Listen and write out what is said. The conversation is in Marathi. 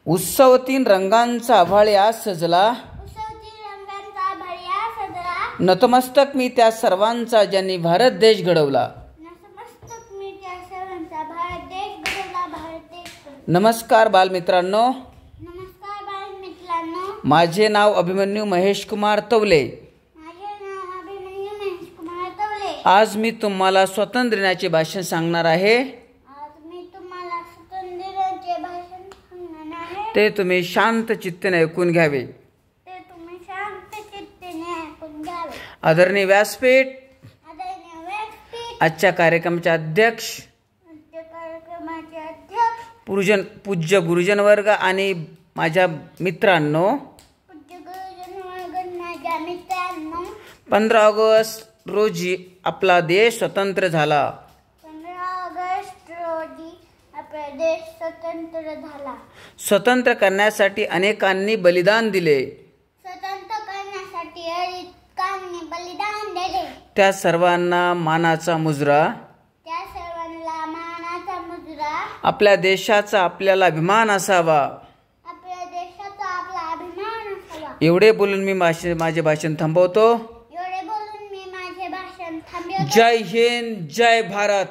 उत्सव तीन रंगांचा आभाळ्या सजला, नतमस्तक मी त्या सर्वांचा ज्यांनी भारत देश घडवला. नमस्कार बालमित्रांनो, माझे नाव अभिमन्यू महेश कुमार तवले. आज मी तुम्हाला स्वातंत्र्य दिनाचे भाषण सांगणार आहे. ते तुम्ही शांत चित्ताने ऐकून घ्यावे. आदरणीय व्यासपीठ, आजच्या कार्यक्रमाचे अध्यक्ष, पूज्य गुरुजन वर्ग आणि माझ्या मित्रांनो, 15 ऑगस्ट रोजी आपला देश स्वतंत्र झाला. 15 ऑगस्ट रोजी आपला देश स्वतंत्र झाला. स्वतंत्र करण्यासाठी अनेकांनी बलिदान दिले. स्वतंत्र करण्यासाठी अनेकांनी बलिदान दिले. त्या सर्वांना मानाचा मुजरा. आपल्या देशाचा आपल्याला अभिमान असावा. आपल्या देशाचा आपला अभिमान असावा. एवढे बोलून मी माझे भाषण थांबवतो. एवढे बोलून मी माझे भाषण थांबवतो. जय हिंद, जय भारत.